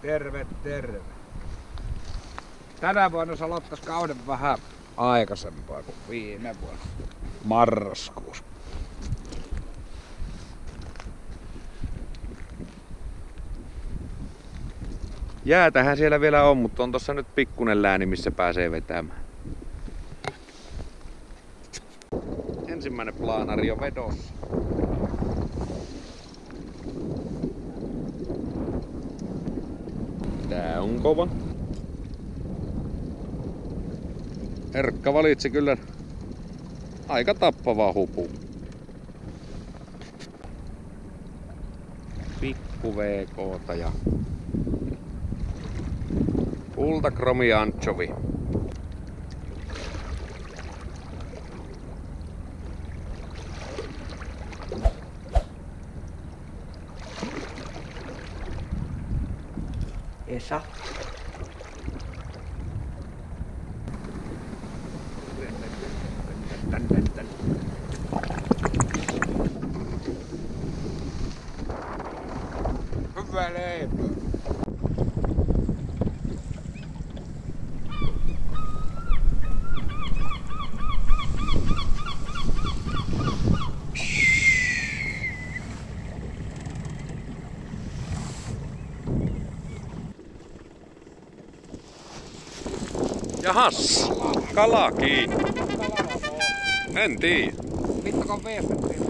Terve, terve. Tänä vuonna se aloittaisi kauden vähän aikaisempaa kuin viime vuonna. Marraskuussa. Jäätähän siellä vielä on, mutta on tossa nyt pikkunen lääni, missä pääsee vetämään. Ensimmäinen plaanari on vedossa. Tää on kova. Erkka valitsi kyllä aika tappavaa hupu. Pikku VK:ta ja kultakromi anchovy. Esa. Hyvä leipä. Jahas, kala kiinni. En tiedä. Mittako veestettiin?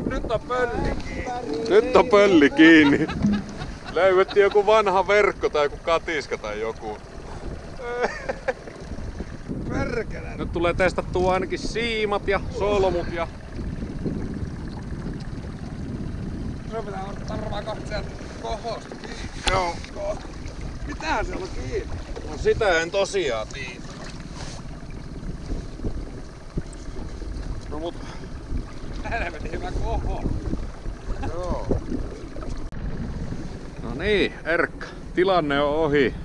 Nyt on pölli kiinni. Nyt on pölli kiinni. Löydettiin joku vanha verkko tai joku katiska tai joku. Perkele. Nyt tulee testattua ainakin siimat ja solmut ja... Se pitää ottaa varmaan kohta sieltä kohosta kiinni. Joo. Mitähän siellä on kiinni? No sitä en tosiaan tiedä. No mut... Helvetin hyvä koho. Joo. No niin, Erkka. Tilanne on ohi.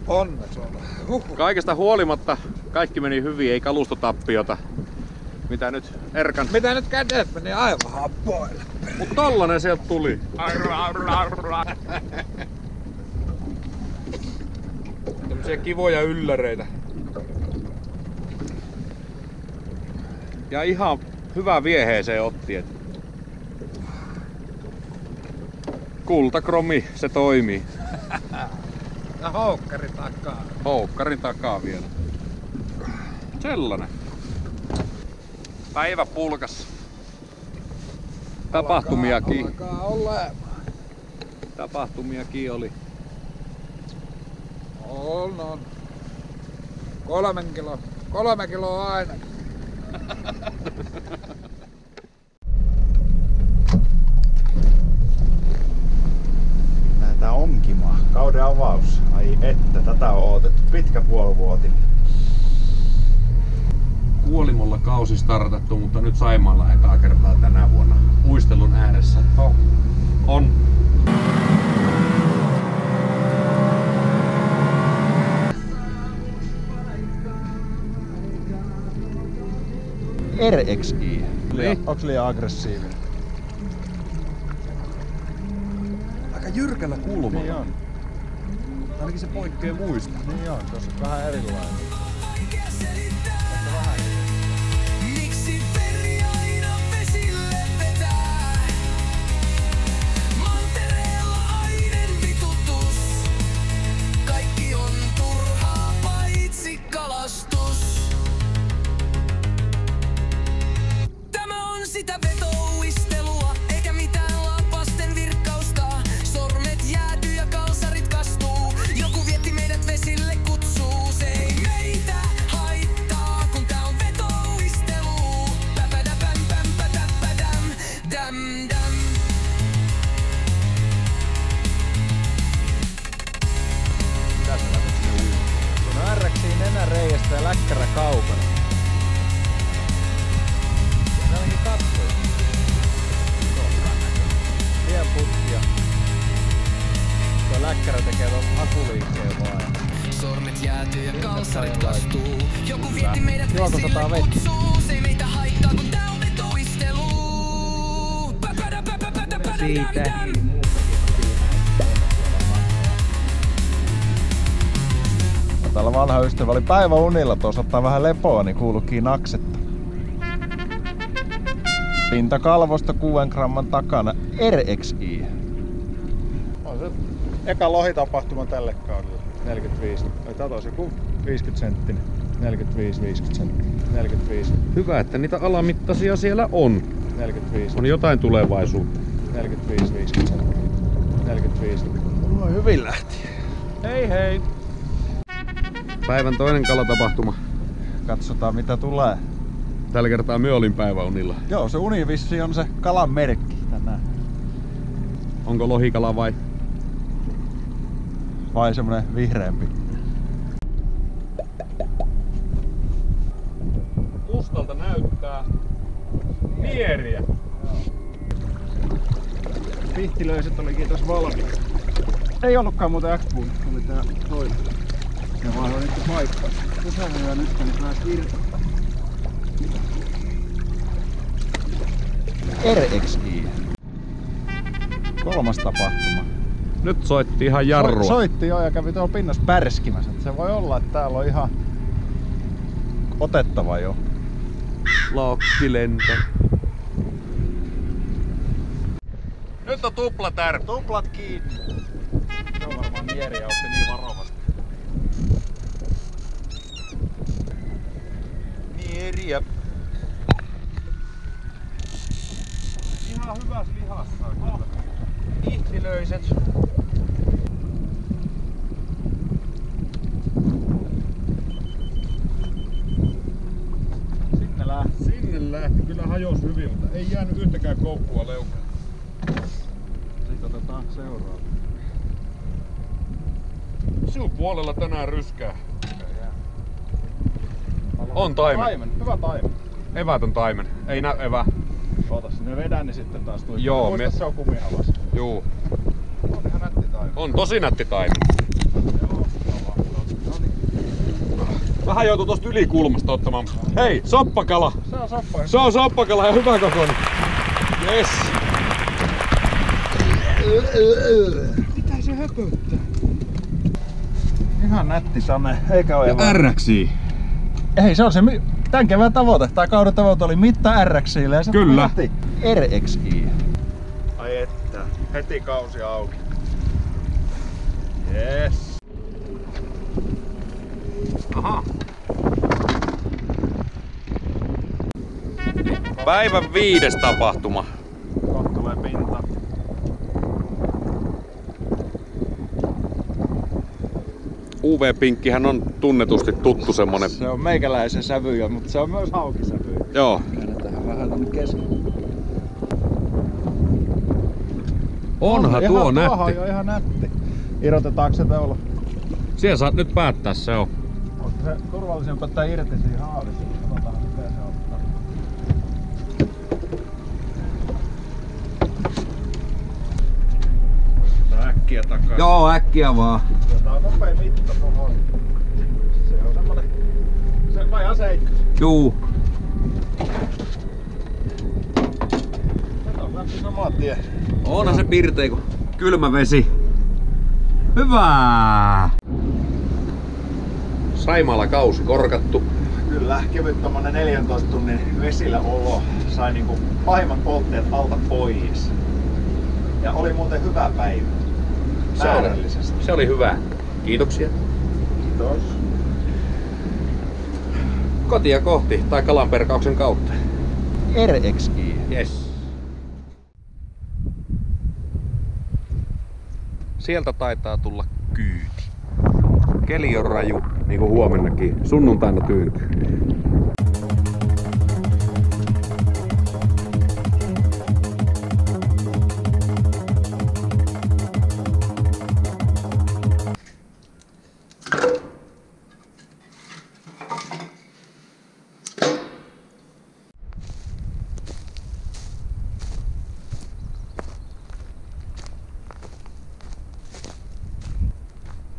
Onneksi on. Kaikesta huolimatta kaikki meni hyvin, ei kalustotappiota. Mitä nyt Erkan... Mitä nyt kädet meni aivan happoille? Mut tollanen sieltä tuli. Tämmösiä kivoja ylläreitä. Ja ihan hyvä vieheeseen otti. Et... Kultakromi, se toimii. Ja houkkari takaa. Houkkarin takaa vielä. Sellainen. Päivä pulkassa. Tapahtumiakin. Alkaa olemaan. Tapahtumiakin oli. On. 3 kiloa ainakin. Tää Onkimaa, kauden avaus. Ai että, tätä on odotettu. Pitkä puolivuotinen. Kuolimolla kausi startattu, mutta nyt Saimaalla ekaa kertaa tänä vuonna uistelun ääressä. On. RXI. Onks liian aggressiivinen? Aika jyrkällä kulmalla. Niin on. Ainakin se poikkeaa muista. Niin on, tossa on vähän erilainen. Miksi veri aina vesille vetää? Mantereella aiden vitutus. Kaikki on turhaa paitsi kalastus. Tämä on sitä vetouistelua, eikä mitään lapasten virkkausta. Sormet jäätyy ja kalsarit kastuu. Joku vietti meidät vesille kutsuu. Se ei meitä haittaa, kun tää on vetouistelu. Päpädäpämpämpätäppädäm, däm däm. Mitä sä lähdet sinne uimaan? Kun on RXiin nenäreiästä ja läkkärä kaukana. Se onkin katsoja. Tien putkia. Tuo läkkärä tekee tuon hakuliikkeen vaan. Sormet jäätyy ja kalsarit kastuu. Joku vietti meidät Juoko vesille sataa vettä? kutsuu. Se ei meitä haittaa, kun tää on vetouistelu. Siitä. Täällä vanha ystävä oli päiväunilla, tuossa ottaa vähän lepoa, niin kuuluukin naksetta. Pinta kalvosta 6 gramman takana RXI. On se eka lohitapahtuma tälle kaudelle. 45. Tää olisi joku 50 senttinen. 45-50 senttinen. 45. Hyvä, että niitä alamittaisia siellä on. 45. On jotain tulevaisuutta. 45-50 senttinen. 45. No hyvin lähti. Hei hei! Päivän toinen kalatapahtuma. Katsotaan mitä tulee. Tällä kertaa myö olin päiväunilla. Joo, se univissi on se kalan merkki tänään. Onko lohikala Vai semmonen vihreämpi? Mustalta näyttää mieriä. Pihtilöiset olikin tässä valmiita. Ei ollutkaan muuten X-Boom, oli tää toinen. Ne vaihdoin nyt paikkaa. Kusainen nyt niin pääs virtaa. RXI. 3. tapahtuma. Nyt soitti ihan jarrua. Soitti jo ja kävi tuolla pinnassa pärskimässä. Se voi olla, että täällä on ihan otettava jo. Lokkilento. Nyt on tuplatär. Tuplat kiinni. Se on varmaan mieriä, otti niin varovasti. Mieriä. Ihan hyvässä lihassa on kyllä. Ihtilöiset. Sinne lähti. Sinne lähti. Kyllä hajosi hyvin, mutta ei jäänyt yhtäkään koukkua leukaan. Sitten otetaan seuraava. Sinun puolella tänään ryskää. On taimen. Hyvä taimen. Evätön taimen. Ei näy evä. Ota sinne vedän, niin sitten taas tuli. Joo, muista se on kumihavas. Juu. On ihan nätti taimen. On tosi nätti taimen. Joo, Vähän joutuu tosta ylikulmasta ottamaan. Hei, soppakala! se on soppa. Se on soppakala ja hyvä kokoinen. Yes! Mitä se höpöttää? Ihan nätti tane, eikä oo vaan. RXI. Ei, se on se tän kevään tavoite. Tää kauden tavoite oli mitta RXI:lle ja se Kyllä. lähti. RXI. Ai että, heti kausi auki. Yes. Aha. Päivän 5. tapahtuma. Kohta tulee pinta. UV-pinkkihän on tunnetusti tuttu semmonen. Se on meikäläisen sävyjä, mutta se on myös haukisävyjä. Joo. Käännetään vähän tonne keskelle. Onhan tuo Tuohan nätti. on jo ihan nätti. Irrotetaanko se teolla? Siellä saat nyt päättää, se on. Onko se turvallisempaa ottaa irti siihen haavista? Katsotaan miten se ottaa. Tää äkkiä takaa. Joo, äkkiä vaan. Tää on nopea mitta tohon. Se on semmonen... Se vajaa 7. Juu. Tätä on lähti samaa tie. Onhan se pirtei kun kylmä vesi. Hyvä! Saimaalla kausi korkattu. Kyllä, kevyt tommonen 14 tunnin vesillä olo sai niinku pahimmat poltteet alta pois. Ja oli muuten hyvä päivä. Määrällisesti. Se oli hyvä. Kiitoksia. Kiitos. Kotia kohti tai kalanperkauksen kautta. RXI. Yes. Sieltä taitaa tulla kyyti. Keli on raju, niin kuin huomennakin. Sunnuntaina tyyntyy.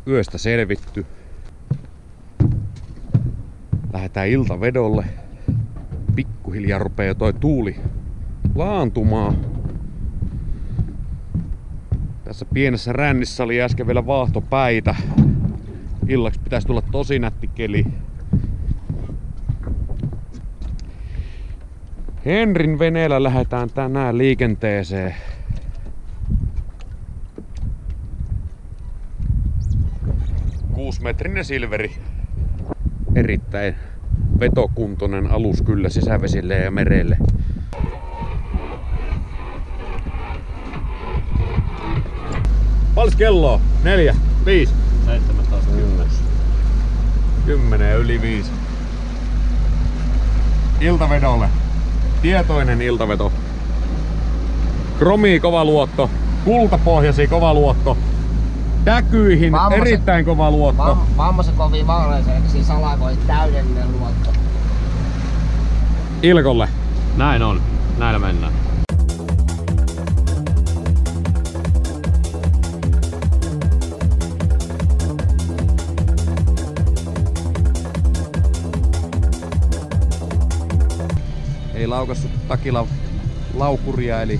Yöstä selvitty. Lähdetään iltavedolle. Pikkuhiljaa rupeaa toi tuuli laantumaan. Tässä pienessä rännissä oli äsken vielä vaahtopäitä. Illaksi pitäisi tulla tosi nätti keli. Henrin veneellä lähdetään tänään liikenteeseen. Kuusimetrinen silveri. Erittäin vetokuntoinen alus kyllä sisävesille ja merelle. Paljon kelloa? 4, 5, 17, 10. 10 yli 5. Iltavedolle. Tietoinen iltaveto. Kromi kova luotto. Kultapohjasi kova luotto. Täkyihin erittäin kova luotto. Vammosen kovin vaaleanselkäisiä salakoja täydellinen luotto. Ilkolle. Näin on. Näillä mennään. Ei laukassut takilla laukuria, eli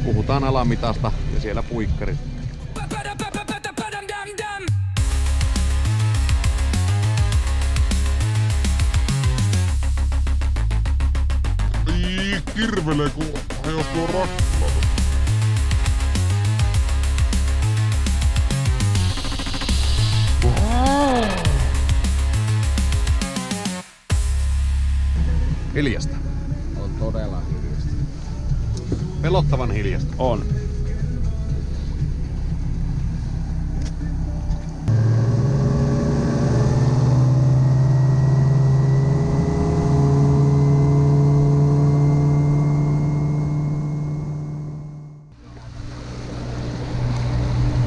puhutaan alamitasta ja siellä puikkarit. Kirvelee kun hajostuu rakkaalta. Hiljasta. On todella hiljasta. Pelottavan hiljasta. On.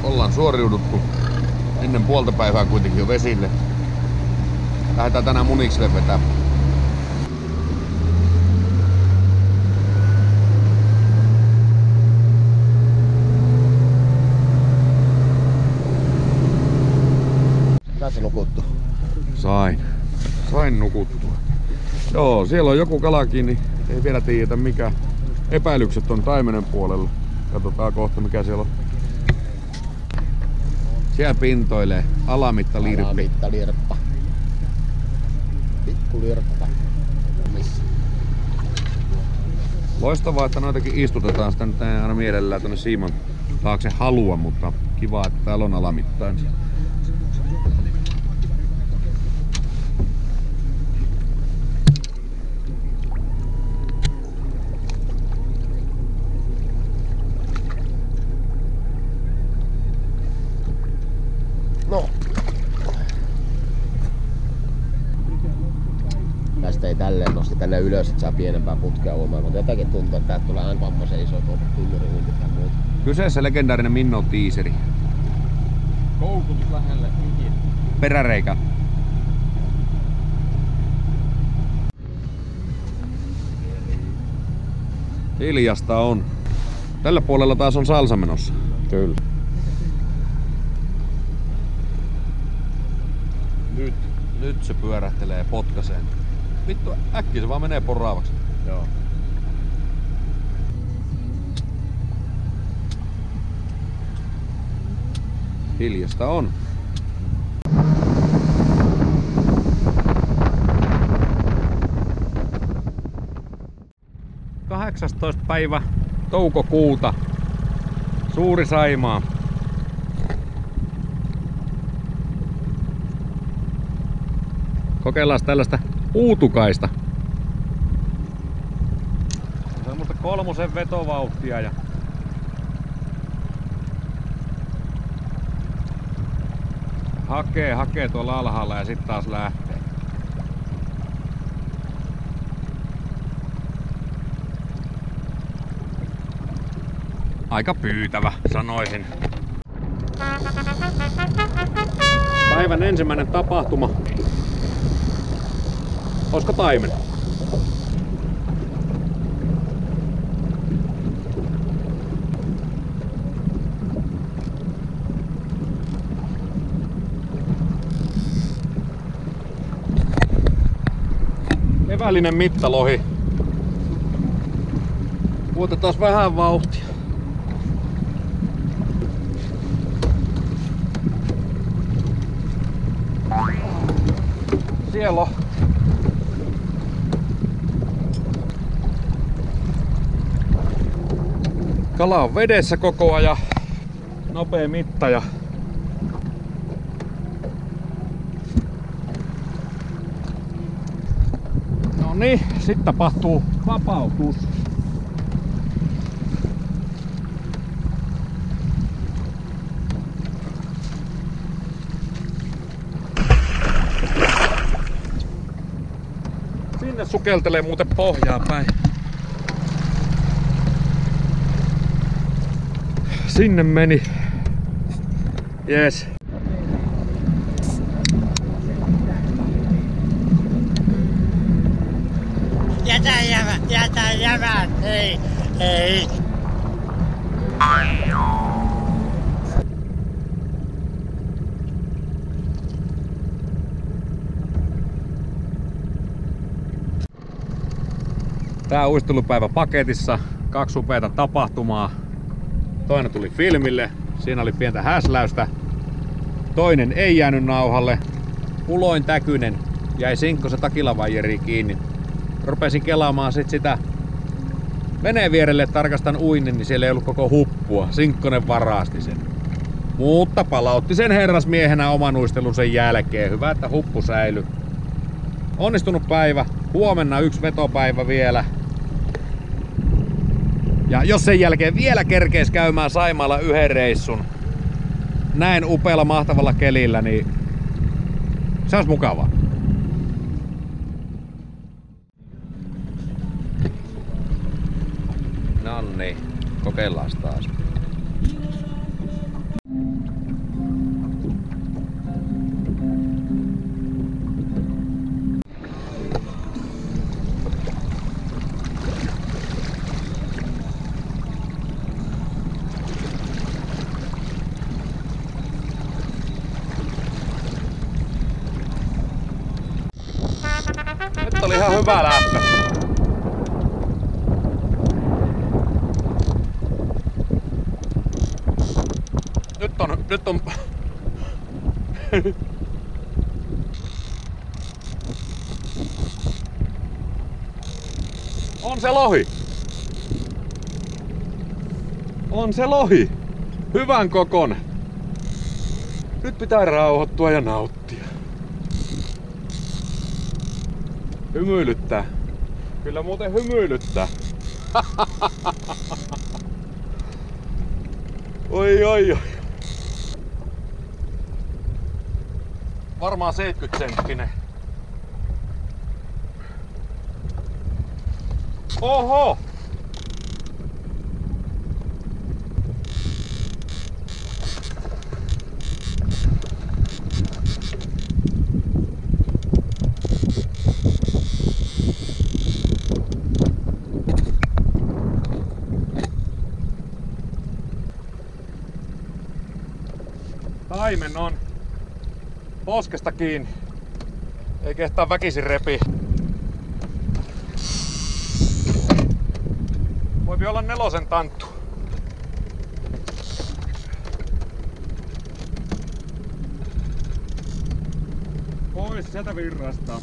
Ollaan suoriuduttu ennen puolta päivää kuitenkin jo vesille. Lähdetään tänään Munikselle vetää. Pääsi nukuttu. Sain nukuttua. Joo, siellä on joku kala kiinni. Ei vielä tiedetä mikä. Epäilykset on taimenen puolella. Katsotaan kohta mikä siellä on. Siellä pintoilee alamittalirppi. Alamittalirppa. Pikku lirppa. Missä? Loistavaa, että noitakin istutetaan. Sitä nyt ei aina mielellään tonne siiman taakse halua, mutta kiva, että täällä on alamittain. No. Tästä ei tälleen nosta tänne ylös, että saa pienempää putkea uomaan, mutta jotenkin tuntuu, että täältä tulee aina vammoisen iso tunnuri tai muuta. Kyseessä legendaarinen Minno tiiseri. Koukut lähelle ikinä. Peräreikä. Hiljasta on. Tällä puolella taas on salsa menossa. Kyllä. Nyt se pyörähtelee potkaseen. Vittu, äkkiä se vaan menee poraavaksi. Joo. Hiljasta on. ...18. päivä toukokuuta. Suuri Saimaa. Kokeillaan tällaista uutukaista. Semmoista 3 vetovauhtia ja hakee tuolla alhaalla ja sitten taas lähtee. Aika pyytävä, sanoisin. Päivän ensimmäinen tapahtuma. Olisiko taimen? Evällinen mittalohi. Otetaan vähän vauhtia. Siellä on. Kala on vedessä koko ajan. Nopea mittaja. No niin, sitten tapahtuu vapautus. Sinne sukeltelee muuten pohjaa päin. Sinne meni. Jees. Jätä jävät, ei. Tää uistelupäivä paketissa. 2 upeata tapahtumaa. Toinen tuli filmille. Siinä oli pientä häsläystä. Toinen ei jäänyt nauhalle. Uloin täkynen. Jäi sinkkosen takilavajeriin kiinni. Rupesin kelaamaan sit sitä veneen vierelle, tarkastan uinnin, niin siellä ei ollut koko huppua. Sinkkonen varasti sen. Mutta palautti sen herrasmiehenä oman uistelun sen jälkeen. Hyvä, että huppu säilyi. Onnistunut päivä. Huomenna 1 vetopäivä vielä. Ja jos sen jälkeen vielä kerkeis käymään Saimaalla 1 reissun näin upealla mahtavalla kelillä, niin se olisi mukavaa. Nonni, kokeillaan taas. Nyt oli ihan hyvä lähtö. Nyt on... On se lohi! On se lohi! Hyvän kokonen! Nyt pitää rauhoittua ja nauttia. Hymyilyttää. Kyllä muuten hymyilyttää. Oi. Varmaan 70-senttinen. Oho! Taimen on poskesta kiinni. Ei kehtaa väkisin repi. Voipi olla 4 tanttu. Pois sieltä virrasta.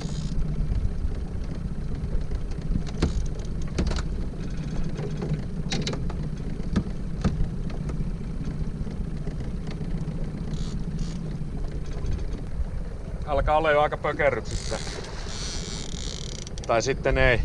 Alkaa olla jo aika pökerryksissä. Tai sitten ei.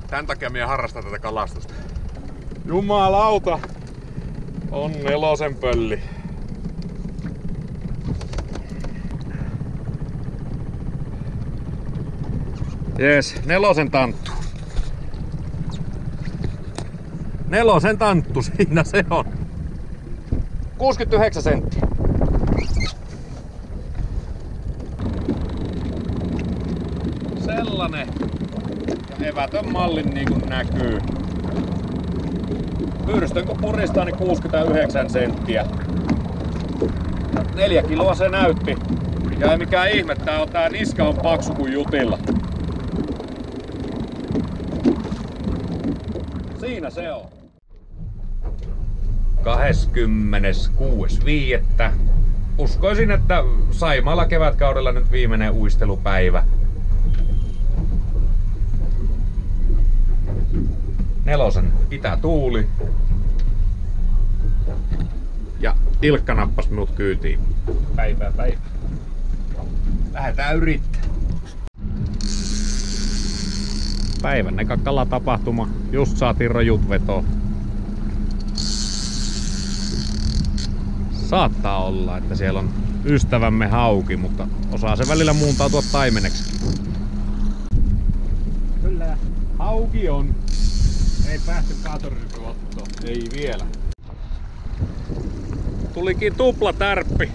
Tän takia minä harrastan tätä kalastusta. Jumalauta! On 4 pölli. Jees, 4 tanttu. 4 tanttu, siinä se on. 69 senttiä. Sellainen. Evätön mallin niin kuin näkyy. Pyrstön kun puristaa, niin 69 senttiä. 4 kiloa se näytti. Ja ei mikään ihme, tää niska on paksu kuin jutilla. Siinä se on. 26.5. Uskoisin, että Saimaalla kevätkaudella nyt viimeinen uistelupäivä. 4 itätuuli. Ja Ilkka nappasi minut kyytiin. Päivää. Lähdetään yrittämään. Päivän eka kalatapahtuma. Just saatiin rojut vetoon. Saattaa olla, että siellä on ystävämme hauki, mutta osaa se välillä muuntautua taimeneksi. Kyllä, hauki on. Ei päästy kaatorypyottoon. Ei vielä. Tulikin tuplatärppi.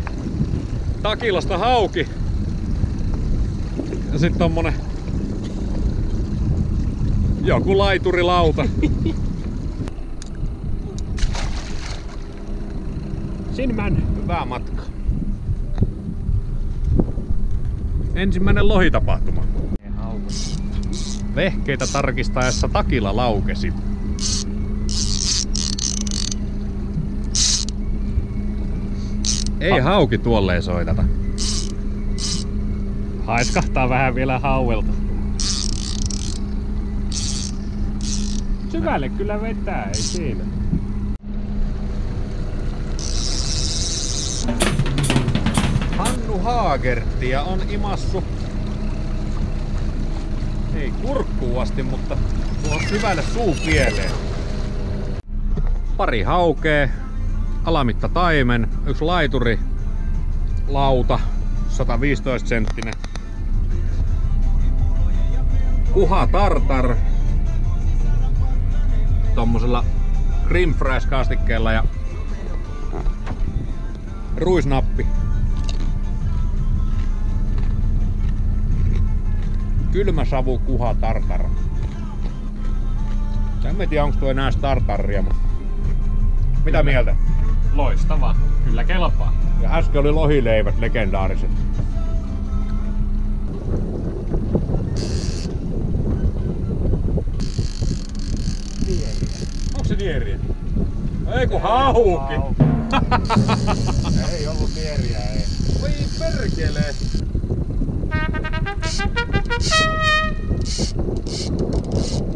Takilasta hauki. Ja sit tommonen joku laiturilauta. Sinmän. Hyvää matkaa. Ensimmäinen lohitapahtuma. Vehkeitä tarkistaessa takila laukesi. Ei hauki tuolleen soitata. Haiskahtaa vähän vielä hauelta. Syvälle kyllä vetää, ei siinä. Hannu Haagertia on imassu. Ei kurkkuun asti, mutta tuohon syvälle suupieleen. Pari haukee, alamitta taimen, 1 laituri, lauta, 115 senttinen. Kuha tartar. Tommosella cream fries kastikkeella ja ruisnappi. Kylmä savu kuha tartar. En tiedä onko tuo enää tartaria, mutta mitä mieltä? Loistava. Kyllä kelpaa. Ja äsken oli lohileivät legendaariset. Onko se dieriä? Ei kun hauki! Ei ollut dieriä, ei. Voi perkelee!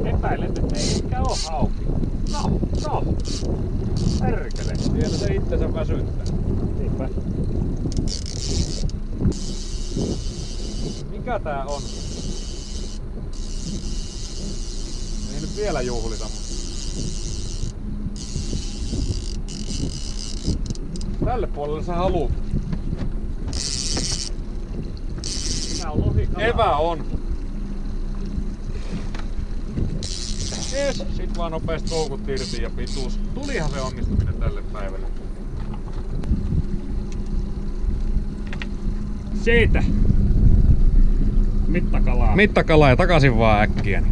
Epäilen, että ei ehkä oo hauki. No. Perkele. Siellä se itsensä väsyttää. Niinpä. Mikä tää on? Ei nyt vielä juhlita. Tälle puolelle sä haluut. Minä on lohikala. Evä on. Yes. Sit vaan nopeesti koukut irti ja pituus. Tulihan se onnistuminen tälle päivälle. Siitä. Mittakalaa. Mittakalaa ja takaisin vaan äkkiä.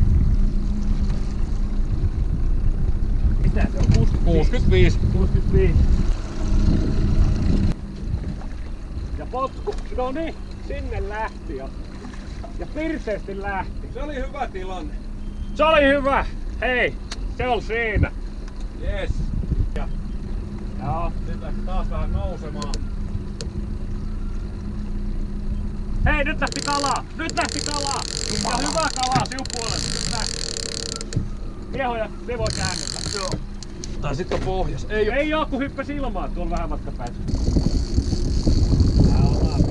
Mitä se on? 65. 65. Ja potku. No niin, sinne lähti jo. Ja pirteesti lähti. Se oli hyvä tilanne. Se oli hyvä. Hei, se oli siinä. Yes. Ja Joo. nyt lähti taas vähän nousemaan. Hei, nyt lähti kalaa! Nyt lähti kalaa! Ja hyvä kalaa sinun puolelle. Nyt lähti. Miehoja, ne voi käännellä. Joo. Tai sit on pohjas. Ei oo, kun hyppäsi ilmaan tuolla vähän matka päässä.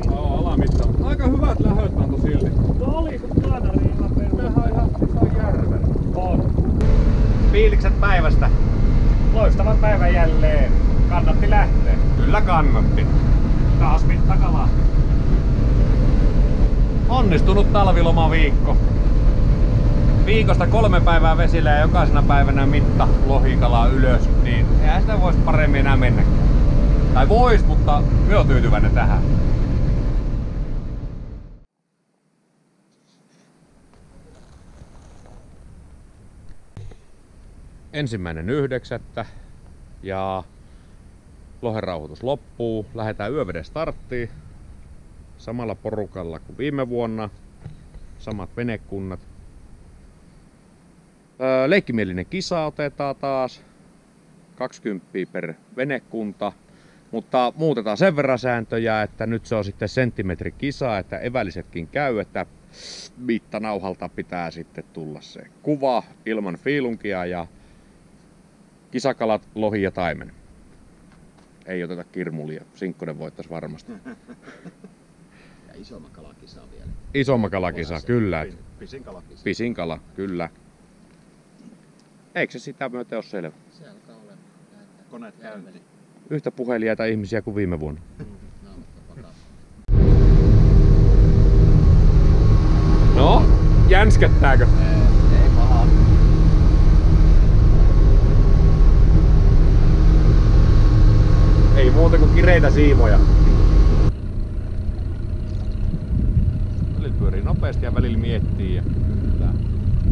Joo, alamitta. Aika hyvät lähöt antoi silti. No oli, kun planariilla Mehän ihan järven. on. Fiilikset päivästä. Loistava päivä jälleen. Kannatti lähteä. Kyllä kannatti. Taas mittakalaa. Onnistunut talvilomaviikko. Viikosta 3 päivää vesillä ja jokaisena päivänä mitta lohikalaa ylös, niin eihän sitä voisi paremmin enää mennäkään. Tai vois, mutta mä oon tyytyväinen tähän. 1.9. ja lohen rauhoitus loppuu. Lähdetään yöveden starttiin samalla porukalla kuin viime vuonna. Samat venekunnat. Leikkimielinen kisa otetaan taas. 20 per venekunta. Mutta muutetaan sen verran sääntöjä, että nyt se on sitten senttimetrikisa, että evällisetkin käy, että mittanauhalta pitää sitten tulla se kuva ilman fiilunkia ja kisakalat, lohi ja taimen. Ei oteta kirmulia, Sinkkonen voittaisi varmasti. Ja isomman kalakisa vielä. Isomman kalakisa, kyllä. Pisin kalakisa. Pisin kala, kyllä. Eikö se sitä myöten ole selvä? Se alkaa olemaan. Koneet käyntiin. Yhtä puheliaita ihmisiä kuin viime vuonna. No, jänskettääkö? Ei paha. Ei muuta kuin kireitä siimoja. Välillä pyörii nopeasti ja välillä miettii ja kyllä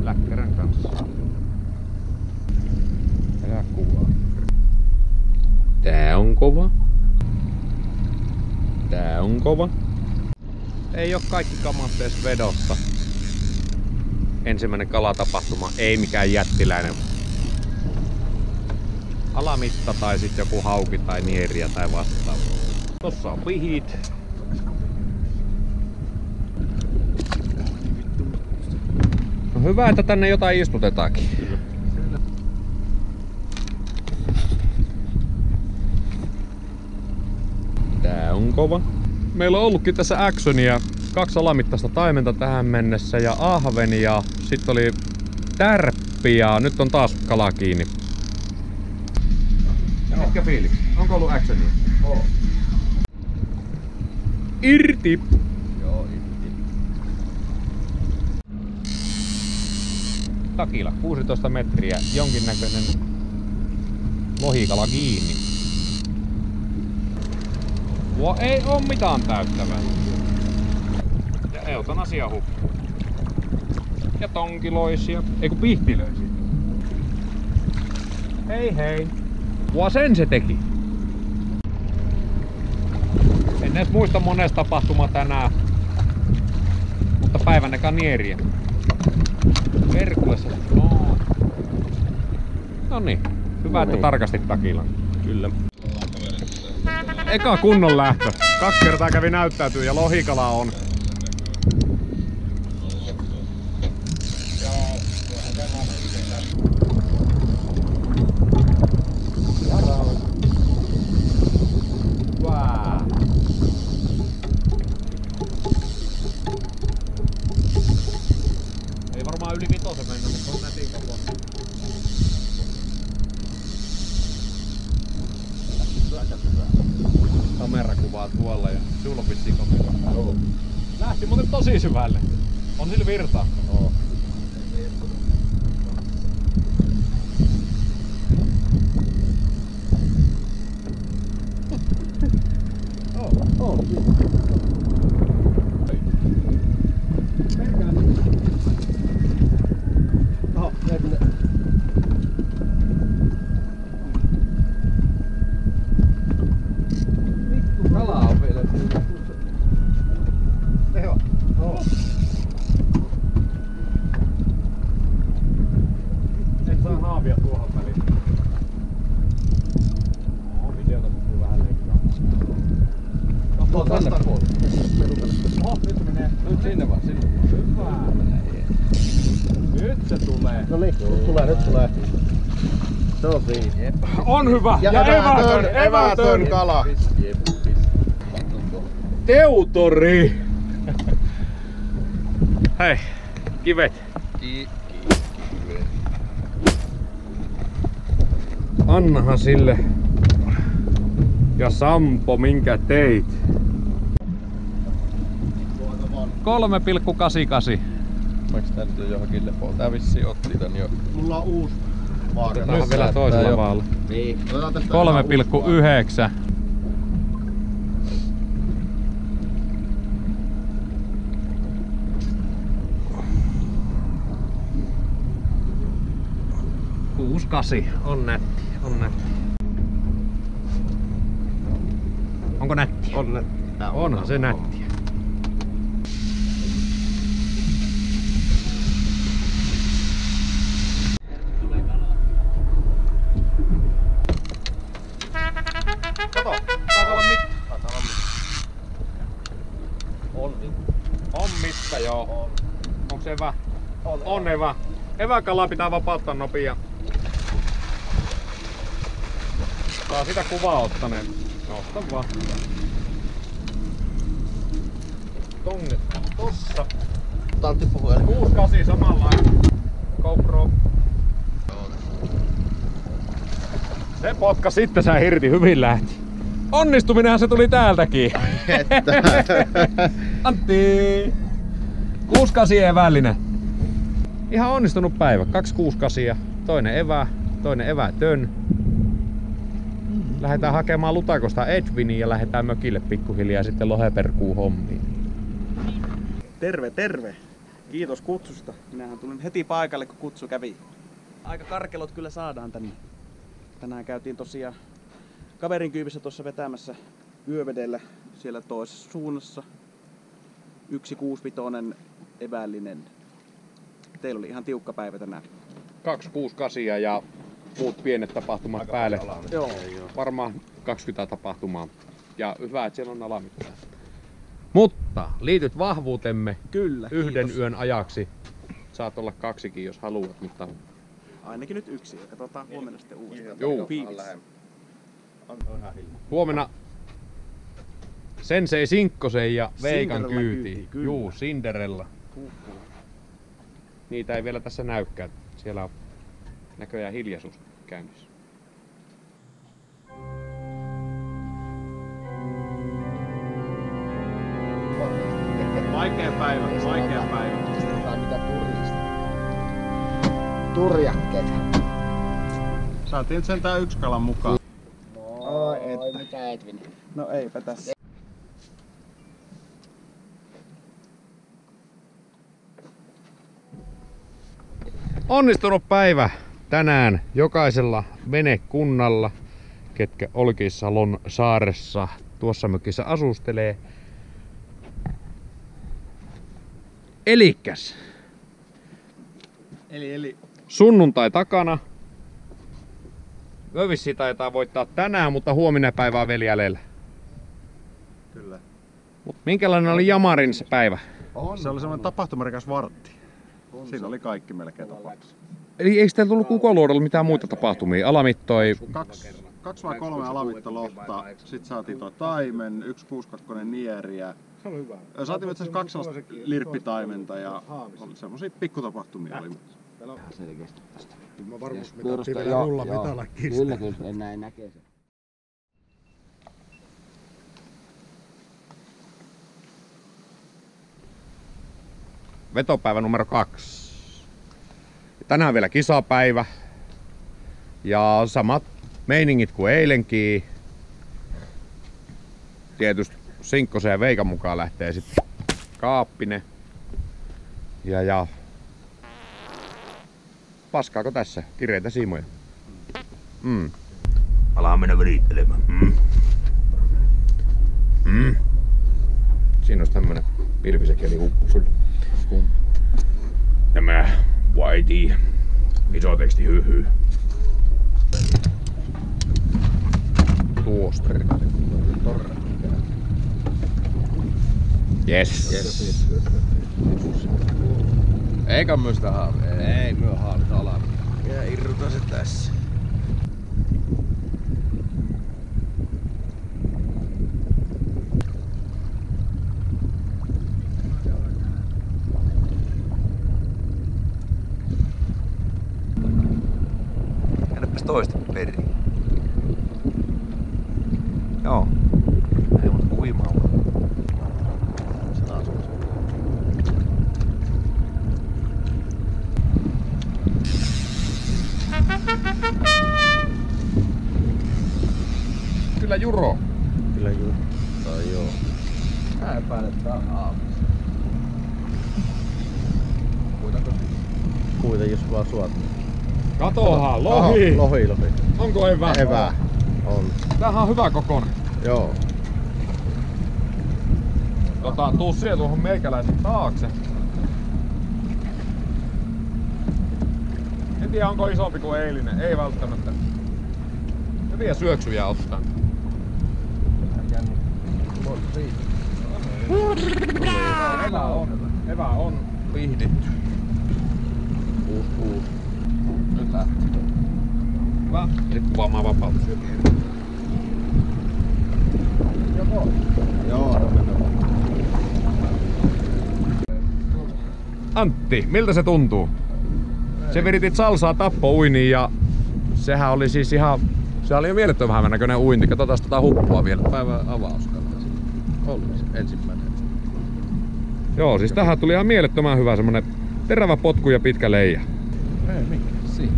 läkkärän kanssa. Elää kuvaa. Tää on kova. Tää on kova. Ei oo kaikki kamat edes vedossa. Ensimmäinen kalatapahtuma, ei mikään jättiläinen alamitta tai sitten joku hauki tai nieriä tai vastaava. Tossa on pihit. No hyvä, että tänne jotain istutetaankin. Tää on kova. Meillä on ollutkin tässä actionia 2 alamittaista taimenta tähän mennessä ja ahveni ja sitten oli tärppi ja nyt on taas kala kiinni. Mitkä fiiliksi? Onko ollut actionia? Oo. Irti! Joo, irti. Takila 16 metriä, jonkinnäköinen lohikala kiinni. Ei oo mitään täyttävää. Ja eutanasia hukku. Ja tonkiloisia, eiku pihtilöisiä. Hei hei. Sen se teki. En edes muista monesta tapahtuma tänään. Mutta päivän eka nieriä. Perkuessa. No niin. Hyvä, että tarkastit takilan. Kyllä. Eka kunnon lähtö. 2 kertaa kävi näyttäytyy ja lohikala on. Ei varmaan yli 5 mennä, mutta on nätin koko. Kamerakuvaa tuolla ja sulla on vissiin kamera. Joo. Lähti muuten tosi syvälle. On sillä virtaa. Oo. Nyt tulee. Se on siinä. On hyvä! Ja evätön kala. Teutori! Hei, kivet. Annahan sille. Ja Sampo, minkä teit? 3,88. Vaikka tää nyt on johonkin lepoon? Tää vissiin otti tän jo. Mulla on uusi vaara. Otetaan vielä toisella vaalla. Niin. 3,9. 6-8. On nätti, on nätti. Onko nätti? On nätti. Onhan se nättiä. Kato, taitaa olla mitta. On mitta, joo. Onko se evä? On evä. Eväkalaa pitää vapauttaa nopia. Saa sitä kuvaa ottaneen. Nosta vaan. Tonget tossa. Tantti puhuu eli 6-8 samanlainen. GoPro. Se potka sitten sä hirti, hyvin lähti. Onnistuminenhan se tuli täältäkin. Antti! 6-8 evällinen. Ihan onnistunut päivä. 2 6-8. Toinen evätön. Lähdetään hakemaan Lutakosta Edwinin ja lähdetään mökille pikkuhiljaa sitten loheperkuun hommiin. Terve, terve! Kiitos kutsusta. Minähän tulin heti paikalle, kun kutsu kävi. Aika karkelot kyllä saadaan tänne. Tänään käytiin tosiaan kaverin kyyvissä tuossa vetämässä yövedellä siellä toisessa suunnassa. 1 6-5 evällinen. Teillä oli ihan tiukka päivä tänään. 2 6-8 ja muut pienet tapahtumat aika päälle. Joo. Varmaan 20 tapahtumaa. Ja hyvä, että siellä on alamittaa. Mutta liityt vahvuutemme Kyllä, yhden kiitos. yön ajaksi. Saat olla 2 jos haluat, mutta Ainakin nyt 1. Katsotaan huomenna sitten uudestaan. Juu. Fiilis. huomenna Sensei Sinkkosen ja Veikan Cinderella kyytiin. kyytiin, kyllä. Juu, Cinderella. Niitä ei vielä tässä näykään. Siellä on näköjään hiljaisuus käynnissä. Vaikea päivä, vaikea päivä. Mitä turjakkeet. Saatiin sentään 1 kalan mukaan. Oi, mikä Edvin. No eipä tässä. Onnistunut päivä tänään jokaisella venekunnalla, ketkä Olkisalon saaressa tuossa mökissä asustelee. Elikäs. Eli Sunnuntai takana. Mövissi taitaa voittaa tänään, mutta huomenna päivä on vielä jäljellä. Kyllä. Mut minkälainen oli Jamarin se päivä? Se oli semmoinen tapahtumarikas vartti. Siinä oli kaikki melkein tapahtunut. Eli eikö teillä tullut Kukoluodolla mitään muita tapahtumia? Alamittoi? 2 vai 3 alamittalohta, sit saatiin tuo taimen, 1 6-2 nieriä. Se oli hyvä. Saatiin itse asiassa 2 sellaista lirppitaimenta ja semmosia pikkutapahtumia oli. Selkeästi tästä. Mä varmasti mitattiin vielä rullamitalakin. Kyllä, näin näkee sen. Vetopäivä numero 2. Tänään vielä kisapäivä. Ja samat meiningit kuin eilenkin. Tietysti Sinkkosen ja Veikan mukaan lähtee sitten Kaappinen. Ja paskaako tässä? Kireitä siimoja. Alaa mennä virittelemään. Siinä olisi tämmönen pilvisekeli huppu kyllä. Tämä YT. Iso teksti hyhy. Tuosta. Yes. Eikä myö sitä haavea. Ei myö haavita alaa. Ja irruta se tässä. Jäädäpäs toista perin. Joo. Ei muuta kuin uimaa. Kyllä Juro. Kyllä juu. Tai joo. Mä epäilen, että tää on aamussa. Kuita jos vaan suot. Katohan, lohi! Lohi. Onko evää? Evää. On. Tämähän on hyvä kokonen. Joo. Tuu siellä tuohon meikäläisen taakse. En tiedä onko isompi kuin eilinen, ei välttämättä. Hyviä syöksyjä ottaa. Evä on pihditty. Uusi. Nyt lähti. Hyvä. Nyt kuvaamaan vapautta. Joo, Antti, miltä se tuntuu? Se viritit salsaa tappouiniin ja sehän oli siis ihan... Se oli jo mielettömän hyvän näköinen uinti. Katsotaan tota huppua vielä. Päivän avauskala. Oli se ensimmäinen. Joo, siis tähän tuli ihan mielettömän hyvä semmonen terävä potku ja pitkä leija. Ei mikään. Siinä.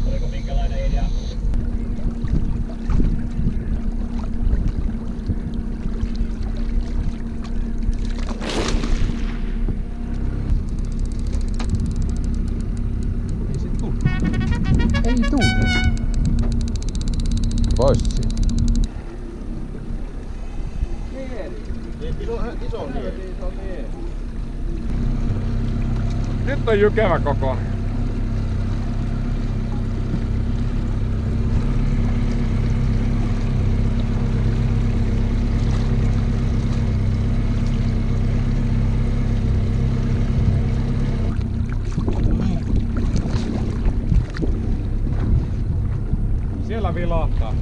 Oliko minkälainen idea? Ei tuu. Vois siinä. Iso nieli. Nyt on jykevä kokoinen. Siellä vilahtaa.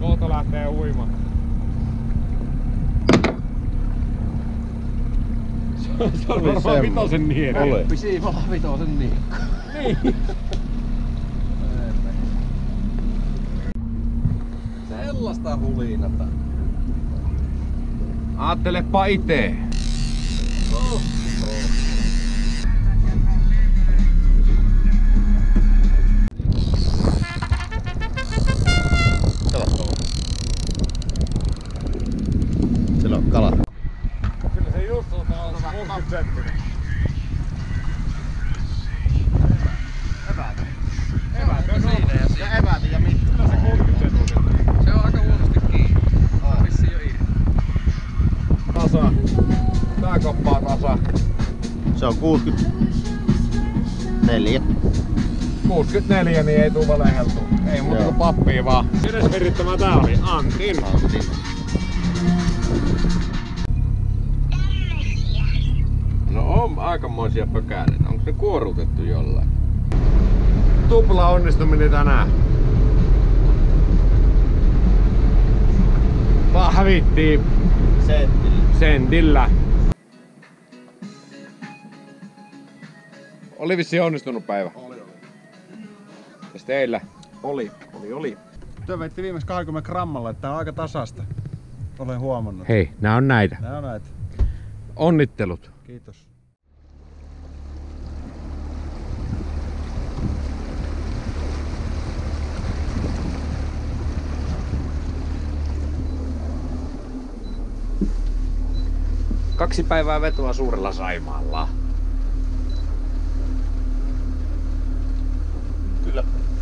Kohta lähtee uimaan. Se on varmaan vitosen nieri. Ole. Pisi vaan vitosen niekko. Niin. Sellaista hulinata. Aattelepa itee. Siellä on kala. Kyllä se just on 60 senttinen. Eväät on siinä ja eväät ja mitkä. Kyllä se 60 senttinen. Se on aika huonosti kiinni. On vissiin jo irti. Tasa. Tää koppaa tasa. Se on 64. 64 niin ei tuu valeheltua. Ei muuta kuin pappia vaan. Kenes virittämä tää oli? Antin. No on aikamoisia pökäleitä. Onko se kuorutettu jollain? Tupla onnistuminen tänään. Pahvittiin sentillä. Oli vissiin onnistunut päivä. Oli. Ja teillä? Oli. Työ veitti viimeksi 20 grammalla, että tää on aika tasasta. Olen huomannut. Hei, nää on näitä. Nää on näitä. Onnittelut. Kiitos. Kaksi päivää vetoa Suurella Saimaalla.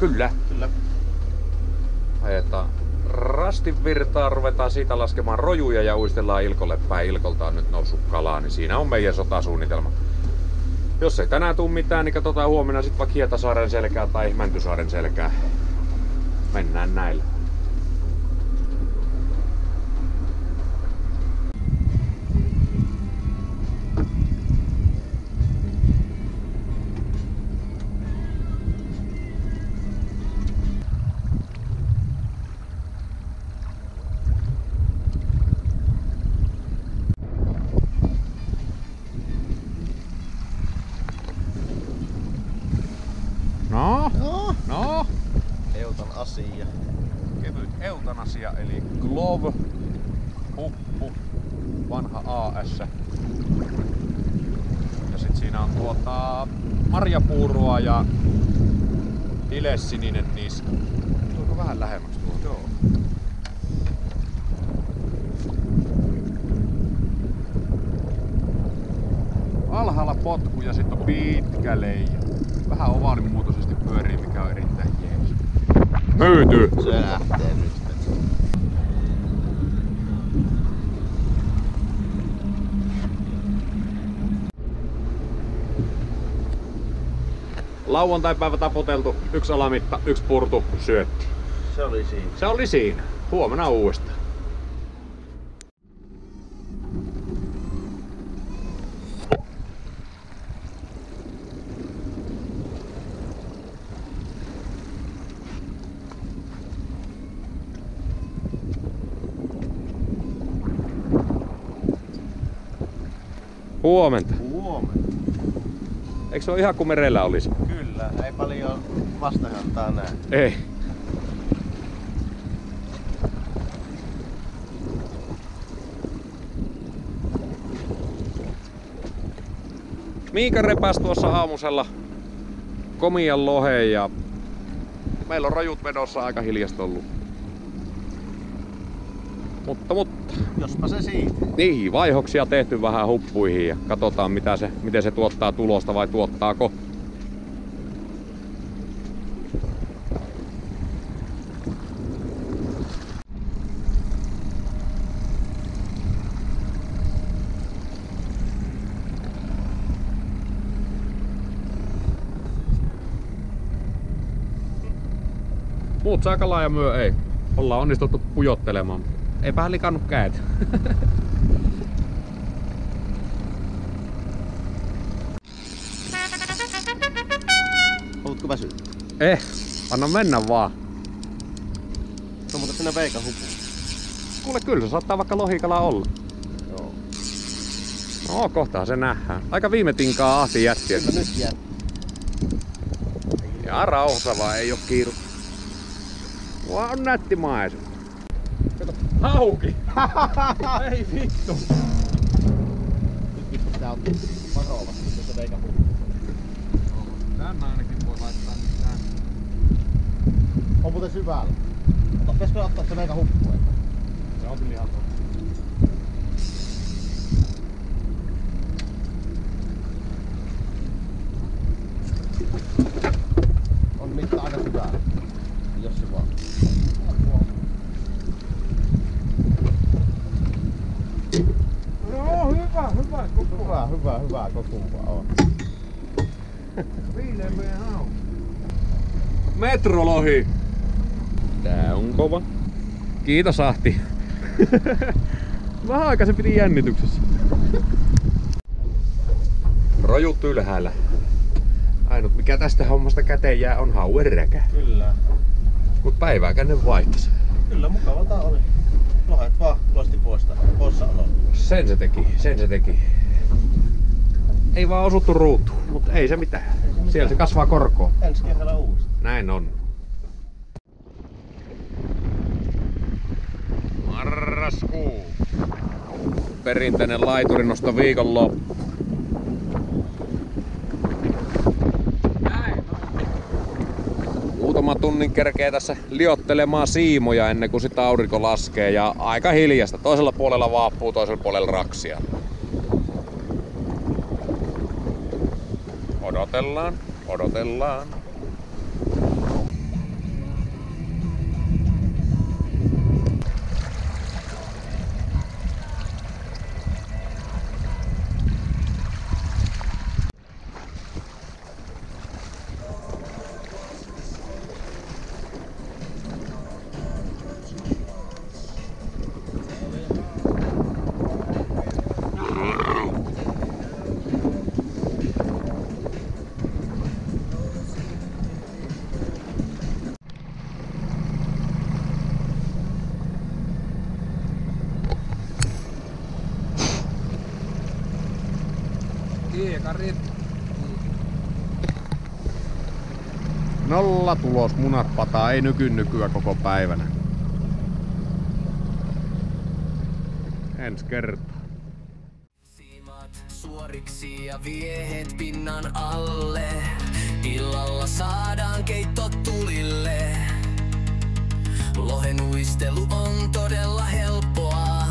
Kyllä. Ajetaan rastin virtaa, ruvetaan siitä laskemaan rojuja ja uistellaan Ilkolle päin. Ilkolta on nyt noussut kalaa, niin siinä on meidän sotasuunnitelma. Jos ei tänään tuu mitään, niin katsotaan huomenna sit vaikka Hietasaaren selkää tai Mäntysaaren selkää. Mennään näillä. No? Eutanasia. Kevyt eutanasia eli Glove, huppu, vanha AS. Ja sit siinä on marjapuurua ja ilessininen niska. Tuliko vähän lähemmäksi tuohon? Joo. potku ja sitten on pitkä leija. Vähän ovaalimuotoisesti pyörii, mikä on erittäin jees. Myyty! Se lähtee nyt. Lauantai-päivä taputeltu, 1 alamitta, 1 purtu, syötti. Se oli siinä. Se oli siinä. Huomenna uudestaan. Huomenta. Huomenta. Eikö se ole ihan kuin merellä olisi? Kyllä, ei paljon vastahantaa näe. Ei. Miika repäs tuossa aamusella komian loheen ja meillä on rajut vedossa aika hiljasta ollut. Mutta. Jospa se siitä. Niin, vaihoksia tehty vähän huppuihin ja katsotaan miten se tuottaa tulosta vai tuottaako. Muut saa kalaa ja myö ei. Ollaan onnistuttu pujottelemaan. Eipä likannut kädet. Oletko väsynyt? Anna mennä vaan. No mutta sinä veikan hupu. Kuule, kyllä se saattaa vaikka lohikala olla. Joo. No, kohtaa se nähdään. Aika viime tinkaa ahti jättiä. Kyllä nyt jää. Ja rauhassa vaan, ei oo kiiru. Vaan on nätti maisema. Kato, hauki! Ei vittu! Nyt pitää ottaa varovasti, jos se veikan hupu. Tän ainakin voi laittaa nyt tän. On muuten syvällä. Pitäisikö ottaa se veikan huppu? Se on kyllä ihan totta. On mitta aika syvällä. Jos se vaan. No hyvä kokua on. Viileämpien hau. Metrolohi! Tää on kova. Kiitos Ahti. Vähän aikaa se piti jännityksessä. Rajut ylhäällä. Ainut mikä tästä hommasta käteen jää on hauenräkä. Kyllä. Mut päivää kännen vaihtas. Kyllä mukavalta oli. Lohet vaan loisti poissaololla. Sen se teki. Ei vaan osuttu ruutuun, mutta ei se mitään. Siellä se kasvaa korkoon. Ensi kerralla uudestaan. Näin on. Marraskuu. Perinteinen laiturinosto viikonloppu. Muutaman tunnin kerkee tässä liottelemaan siimoja ennen kuin sitä aurinko laskee ja aika hiljasta. Toisella puolella vaappuu, toisella puolella raksia. Odotellaan. Nolla tulos, munat pataa, ei nykyä koko päivänä. Ensi kertaa. Siimat suoriksi ja viehet pinnan alle. Illalla saadaan keitto tulille. Lohen uistelu on todella helppoa.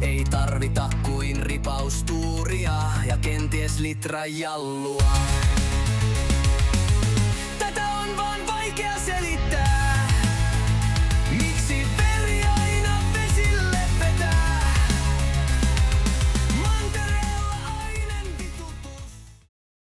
Ei tarvita kuin Tempaustuuria ja kenties litra jallua.